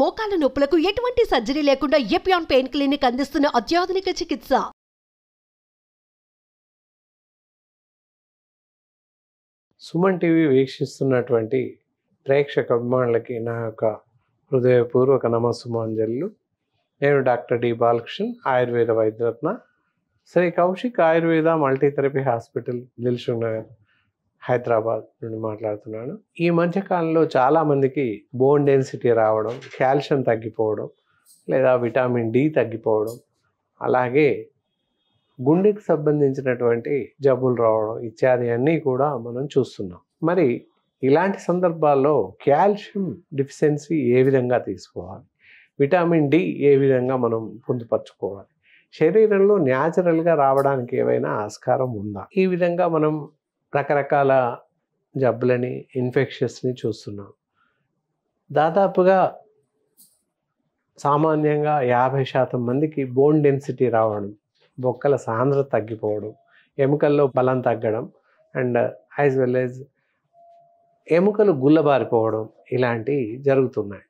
మోకాల నొప్పులకు ఎటువంటి సర్జరీ లేకుండా ఎపియాన్ పెయిన్ క్లినిక్ అందిస్తున్న అత్యాధునిక చికిత్స. సుమన్ టీవీ వీక్షిస్తున్నటువంటి ప్రేక్షక అభిమానులకి నా యొక్క హృదయపూర్వక నమస్సుమాంజలు. నేను doctor D Balakrishnan, Ayurveda Vaidyaratna, Shri Kaushik Ayurveda multitherapy hospital, Dilsukh Nagar, Hyderabad నుండి మాట్లాడుతున్నాను. ఈ మధ్యకాలంలో చాలామందికి బోన్ డెన్సిటీ రావడం, కాల్షియం తగ్గిపోవడం, లేదా విటమిన్ డి తగ్గిపోవడం, అలాగే గుండెకి సంబంధించినటువంటి జబ్బులు రావడం ఇత్యాది అన్నీ కూడా మనం చూస్తున్నాం. మరి ఇలాంటి సందర్భాల్లో కాల్షియం డెఫిషియన్సీ ఏ విధంగా తీసుకోవాలి, విటమిన్ డి ఏ విధంగా మనం పొందుపరచుకోవాలి, శరీరంలో న్యాచురల్గా రావడానికి ఏవైనా ఆస్కారం ఉందా? ఈ విధంగా మనం రకరకాల జబ్బులని, ఇన్ఫెక్షన్స్ని చూస్తున్నాం. దాదాపుగా సామాన్యంగా 50% మందికి బోన్ డెన్సిటీ రావడం, బొక్కల సాంద్రత తగ్గిపోవడం, ఎముకల్లో బలం తగ్గడం అండ్ యాజ్ వెల్ యాజ్ ఎముకలు గుల్లబారిపోవడం ఇలాంటివి జరుగుతున్నాయి.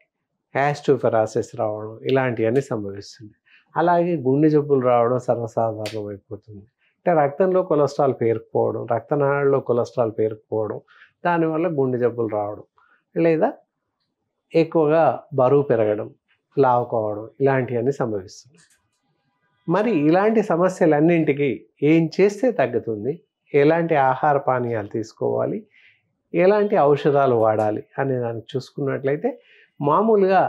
యాస్టోఫెరాసిస్ రావడం ఇలాంటివన్నీ సంభవిస్తుంది. అలాగే గుండె జబ్బులు రావడం సర్వసాధారణం అయిపోతుంది. అంటే రక్తంలో కొలెస్ట్రాల్ పేరుకుపోవడం, రక్తనాళాల్లో కొలెస్ట్రాల్ పేరుకుపోవడం, దానివల్ల గుండె జబ్బులు రావడం, లేదా ఎక్కువగా బరువు పెరగడం, లావు కావడం ఇలాంటివన్నీ సంభవిస్తున్నాయి. మరి ఇలాంటి సమస్యలన్నింటికి ఏం చేస్తే తగ్గుతుంది, ఎలాంటి ఆహార పానీయాలు తీసుకోవాలి, ఎలాంటి ఔషధాలు వాడాలి అనే దాన్ని చూసుకున్నట్లయితే మామూలుగా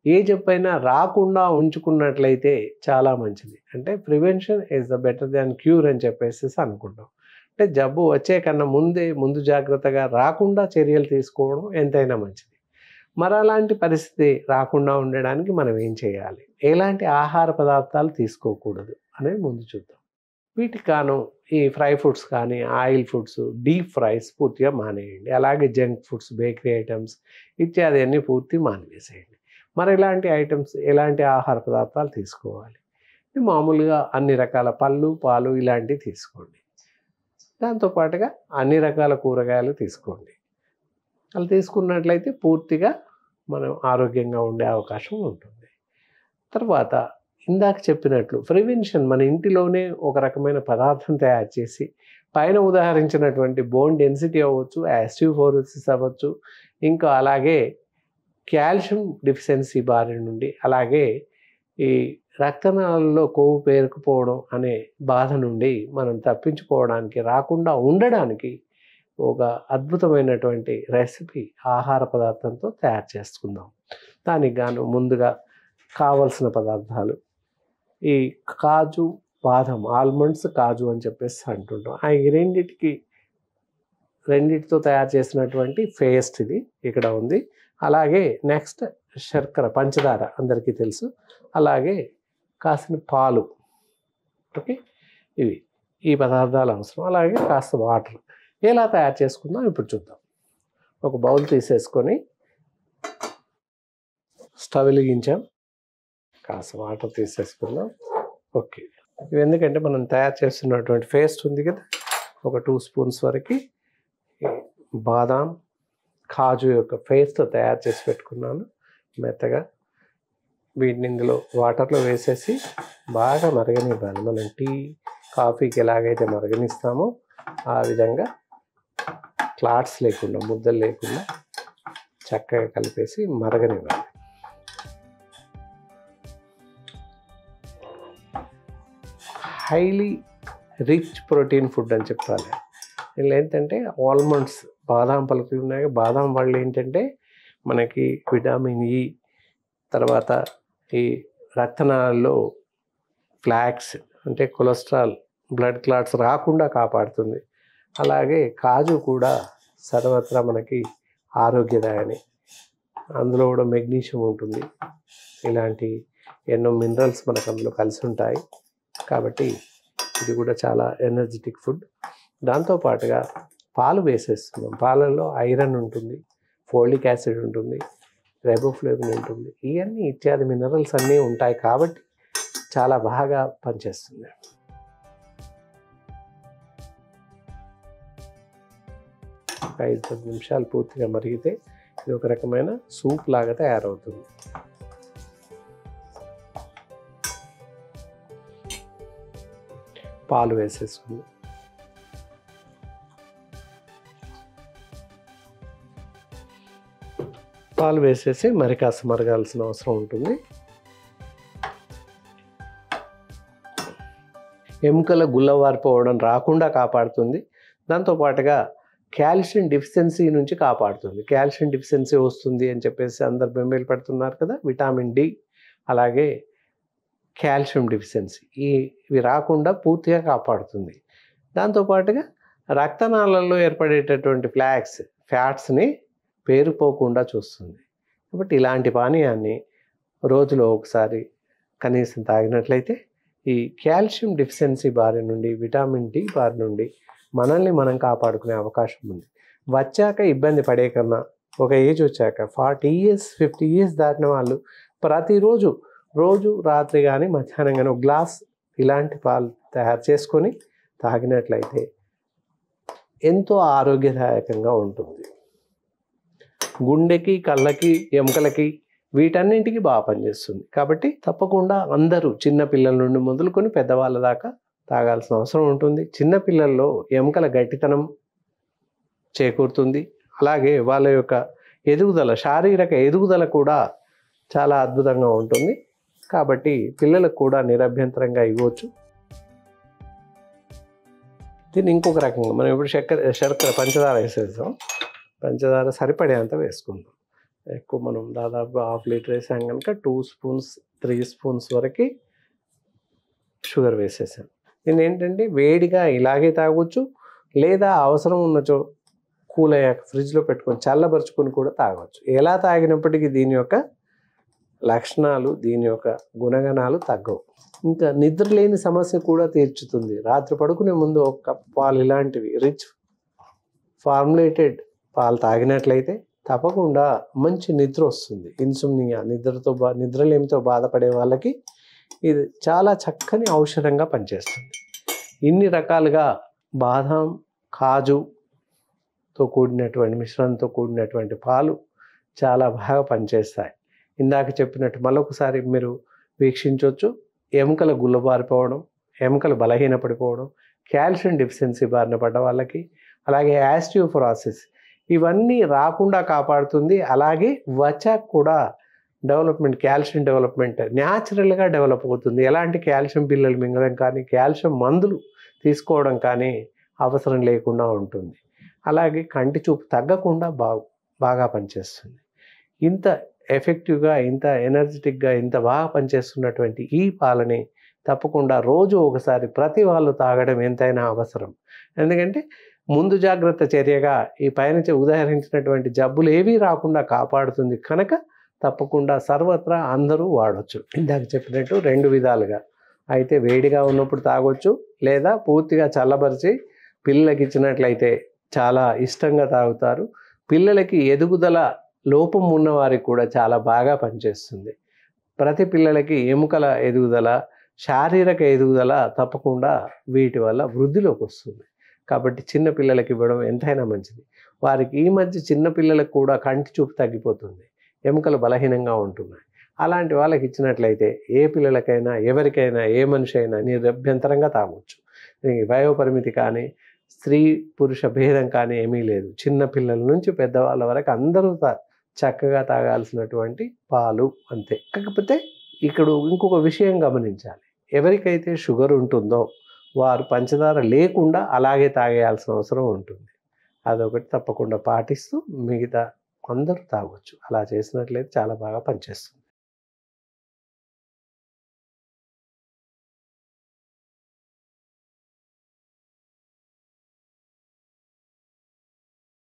ఏ జబ్బైనా రాకుండా ఉంచుకున్నట్లయితే చాలా మంచిది. అంటే prevention is the better than cure అని చెప్పేసి అనుకుంటాం. అంటే జబ్బు వచ్చే కన్నా ముందు జాగ్రత్తగా రాకుండా చర్యలు తీసుకోవడం ఎంతైనా మంచిది. మరి అలాంటి పరిస్థితి రాకుండా ఉండడానికి మనం ఏం చేయాలి, ఎలాంటి ఆహార పదార్థాలు తీసుకోకూడదు అనేది ముందు చూద్దాం. వీటికి కాను ఈ ఫ్రై ఫుడ్స్ కానీ, ఆయిల్ ఫుడ్స్, డీప్ ఫ్రైస్ పూర్తిగా మానేయండి. అలాగే జంక్ ఫుడ్స్, బేకరీ ఐటమ్స్ ఇత్యాది అన్నీ పూర్తి మానివేసేయండి. మరి ఇలాంటి ఐటమ్స్, ఎలాంటి ఆహార పదార్థాలు తీసుకోవాలి, మామూలుగా అన్ని రకాల పళ్ళు, పాలు ఇలాంటివి తీసుకోండి. దాంతోపాటుగా అన్ని రకాల కూరగాయలు తీసుకోండి. అలా తీసుకున్నట్లయితే పూర్తిగా మనం ఆరోగ్యంగా ఉండే అవకాశం ఉంటుంది. తర్వాత ఇందాక చెప్పినట్లు ప్రివెన్షన్, మన ఇంటిలోనే ఒక రకమైన పదార్థం తయారు చేసి పైన ఉదాహరించినటువంటి బోన్ డెన్సిటీ అవ్వచ్చు, ఆస్టియోపోరోసిస్ అవ్వచ్చు, ఇంకా అలాగే కాల్షియం డెఫిషియన్సీ బారి నుండి, అలాగే ఈ రక్తనాళాల్లో కొవ్వు పేరుకుపోవడం అనే బాధ నుండి మనం తప్పించుకోవడానికి, రాకుండా ఉండడానికి ఒక అద్భుతమైనటువంటి రెసిపీ ఆహార పదార్థంతో తయారు చేసుకుందాం. దానికి గాను ముందుగా కావలసిన పదార్థాలు ఈ కాజు, బాదం, ఆల్మండ్స్, కాజు అని చెప్పేసి అంటుంటాం. ఈ రెండిటితో తయారు చేసినటువంటి పేస్ట్ ఇది ఇక్కడ ఉంది. అలాగే నెక్స్ట్ శర్కర, పంచదార అందరికీ తెలుసు. అలాగే కాసిన పాలు, ఓకే, ఈ పదార్థాలు అవసరం. అలాగే కాస్త వాటర్. ఎలా తయారు చేసుకుందాం ఇప్పుడు చూద్దాం. ఒక బౌల్ తీసేసుకొని స్టవ్ వెలిగించాం, కాస్త వాటర్ తీసేసుకుందాం. ఓకే, ఇవి ఎందుకంటే మనం తయారు చేస్తున్నటువంటి పేస్ట్ ఉంది కదా, ఒక 2 స్పూన్స్ వరకు బాదాం, కాజు యొక్క పేస్ట్ తయారు చేసి పెట్టుకున్నాను మెత్తగా. వీటిని ఇందులో వాటర్లో వేసేసి బాగా మరగనివ్వాలి. మనం టీ, కాఫీకి ఎలాగైతే మరగనిస్తామో ఆ విధంగా క్లాట్స్ లేకుండా, ముద్దలు లేకుండా చక్కగా కలిపేసి మరగనివ్వాలి. హైలీ రిచ్ ప్రోటీన్ ఫుడ్ అని చెప్పాలి. వీళ్ళు ఏంటంటే ఆల్మండ్స్, బాదాం పలుకులు ఉన్నాయి. బాదాం వాళ్ళు ఏంటంటే మనకి విటమిన్ ఇ, తర్వాత ఈ రక్తనాళాల్లో ఫ్లాక్స్ అంటే కొలెస్ట్రాల్, బ్లడ్ క్లాట్స్ రాకుండా కాపాడుతుంది. అలాగే కాజు కూడా సర్వత్రా మనకి ఆరోగ్యదాయని, అందులో కూడా మెగ్నీషియం ఉంటుంది. ఇలాంటి ఎన్నో మినరల్స్ మనకు అందులో కలిసి ఉంటాయి. కాబట్టి ఇది కూడా చాలా ఎనర్జెటిక్ ఫుడ్. దాంతోపాటుగా పాలు వేసేస్తున్నాం. పాలల్లో ఐరన్ ఉంటుంది, ఫోలిక్ యాసిడ్ ఉంటుంది, రైబోఫ్లేవిన్ ఉంటుంది. ఇవన్నీ ఇత్యాది మినరల్స్ అన్నీ ఉంటాయి కాబట్టి చాలా బాగా పనిచేస్తుంది. ఒక 5-10 నిమిషాలు పూర్తిగా మరిగితే ఇది ఒక రకమైన సూప్ లాగా తయారవుతుంది. పాలు వేసేసుకుందాం. పాలు వేసేసి మరి కాస్త మరగాల్సిన అవసరం ఉంటుంది. ఎముకల గుల్లవారిపోవడం రాకుండా కాపాడుతుంది. దాంతోపాటుగా కాల్షియం డిఫిషియన్సీ నుంచి కాపాడుతుంది. కాల్షియం డిఫిషియన్సీ వస్తుంది అని చెప్పేసి అందరు బెంబేలు పెడుతున్నారు కదా. విటమిన్ డి అలాగే కాల్షియం డిఫిషియన్సీ ఇవి రాకుండా పూర్తిగా కాపాడుతుంది. దాంతోపాటుగా రక్తనాళాల్లో ఏర్పడేటటువంటి ఫ్యాట్స్ని పేరుపోకుండా చూస్తుంది. కాబట్టి ఇలాంటి పానీయాన్ని రోజులో ఒకసారి కనీసం తాగినట్లయితే ఈ కాల్షియం డిఫిషియన్సీ బారి నుండి, విటమిన్ డి బారి నుండి మనల్ని మనం కాపాడుకునే అవకాశం ఉంది. వచ్చాక ఇబ్బంది పడే కన్నా ఒక ఏజ్ వచ్చాక 40 years 50 years దాటిన వాళ్ళు ప్రతిరోజు రాత్రి కానీ మధ్యాహ్నం కానీ ఒక గ్లాస్ ఇలాంటి పాలు తయారు చేసుకొని తాగినట్లయితే ఎంతో ఆరోగ్యదాయకంగా ఉంటుంది. గుండెకి, కళ్ళకి, ఎముకలకి వీటన్నింటికి బాగా పనిచేస్తుంది. కాబట్టి తప్పకుండా అందరూ చిన్న పిల్లల నుండి మొదలుకొని పెద్దవాళ్ళ దాకా తాగాల్సిన అవసరం ఉంటుంది. చిన్నపిల్లల్లో ఎముకల గట్టితనం చేకూరుతుంది. అలాగే వాళ్ళ యొక్క ఎదుగుదల, శారీరక ఎదుగుదల కూడా చాలా అద్భుతంగా ఉంటుంది. కాబట్టి పిల్లలకు కూడా నిరభ్యంతరంగా ఇవ్వచ్చు. దీన్ని ఇంకొక రకంగా మనం ఇప్పుడు శర్కర పంచదార వేసేస్తాం. పంచదార సరిపడేంత వేసుకుందాం. ఎక్కువ మనం దాదాపు 1/2 లీటర్ వేసాం కనుక 2 spoons 3 spoons వరకు షుగర్ వేసేసాం. దీన్ని ఏంటంటే వేడిగా ఇలాగే తాగొచ్చు, లేదా అవసరం ఉన్నచో కూల్ అయ్యాక ఫ్రిడ్జ్లో పెట్టుకొని చల్లబరుచుకొని కూడా తాగవచ్చు. ఎలా తాగినప్పటికీ దీని యొక్క లక్షణాలు, దీని యొక్క గుణగణాలు తగ్గవు. ఇంకా నిద్ర లేని సమస్య కూడా తీర్చుతుంది. రాత్రి పడుకునే ముందు ఒక కప్ పాలు ఇలాంటివి రిచ్ ఫార్ములేటెడ్ పాలు తాగినట్లయితే తప్పకుండా మంచి నిద్ర వస్తుంది. ఇన్సుమ్నియా, నిద్రలేమితో బాధపడే వాళ్ళకి ఇది చాలా చక్కని ఔషధంగా పనిచేస్తుంది. ఇన్ని రకాలుగా బాదం, కాజుతో కూడినటువంటి మిశ్రమంతో కూడినటువంటి పాలు చాలా బాగా పనిచేస్తాయి. ఇందాక చెప్పినట్టు మరొకసారి మీరు వీక్షించవచ్చు. ఎముకల గుల్లబారిపోవడం, ఎముకలు బలహీనపడిపోవడం, కాల్షియం డెఫిషియన్సీ బారిన పడ్డ వాళ్ళకి, అలాగే ఆస్టియోపొరోసిస్ ఇవన్నీ రాకుండా కాపాడుతుంది. అలాగే వచ్చాక కూడా డెవలప్మెంట్, కాల్షియం డెవలప్మెంట్ న్యాచురల్గా డెవలప్ అవుతుంది. ఎలాంటి కాల్షియం పిల్లలు మింగడం కానీ, కాల్షియం మందులు తీసుకోవడం కానీ అవసరం లేకుండా ఉంటుంది. అలాగే కంటి చూపు తగ్గకుండా బాగా పనిచేస్తుంది. ఇంత ఎఫెక్టివ్గా, ఇంత ఎనర్జెటిక్గా, ఇంత బాగా పనిచేస్తున్నటువంటి ఈ పాలని తప్పకుండా రోజు ఒకసారి ప్రతి వాళ్ళు తాగడం ఎంతైనా అవసరం. ఎందుకంటే ముందు జాగ్రత్త చర్యగా ఈ పైన ఉదాహరించినటువంటి జబ్బులు ఏవీ రాకుండా కాపాడుతుంది కనుక తప్పకుండా సర్వత్రా అందరూ వాడవచ్చు. ఇందాక చెప్పినట్టు 2 విధాలుగా అయితే వేడిగా ఉన్నప్పుడు తాగొచ్చు, లేదా పూర్తిగా చల్లబరిచి పిల్లలకి ఇచ్చినట్లయితే చాలా ఇష్టంగా తాగుతారు. పిల్లలకి ఎదుగుదల లోపం ఉన్నవారికి కూడా చాలా బాగా పనిచేస్తుంది. ప్రతి పిల్లలకి ఎముకల ఎదుగుదల, శారీరక ఎదుగుదల తప్పకుండా వీటి వల్ల వృద్ధిలోకి వస్తుంది. కాబట్టి చిన్న పిల్లలకి ఇవ్వడం ఎంతైనా మంచిది. వారికి ఈ మధ్య చిన్న పిల్లలకు కూడా కంటి చూపు తగ్గిపోతుంది, ఎముకలు బలహీనంగా ఉంటున్నాయి. అలాంటి వాళ్ళకి ఇచ్చినట్లయితే ఏ పిల్లలకైనా, ఎవరికైనా, ఏ మనిషి అయినా నిరభ్యంతరంగా తాగొచ్చు. వయోపరిమితి కానీ, స్త్రీ పురుష భేదం కానీ ఏమీ లేదు. చిన్న పిల్లల నుంచి పెద్దవాళ్ళ వరకు అందరూ చక్కగా తాగాల్సినటువంటి పాలు అంతే. కాకపోతే ఇక్కడ ఇంకొక విషయం గమనించాలి. ఎవరికైతే షుగర్ ఉంటుందో వారు పంచదార లేకుండా అలాగే తాగేయాల్సిన అవసరం ఉంటుంది. అదొకటి తప్పకుండా పాటిస్తూ మిగతా అందరూ తాగొచ్చు. అలా చేసినట్లయితే చాలా బాగా పనిచేస్తుంది.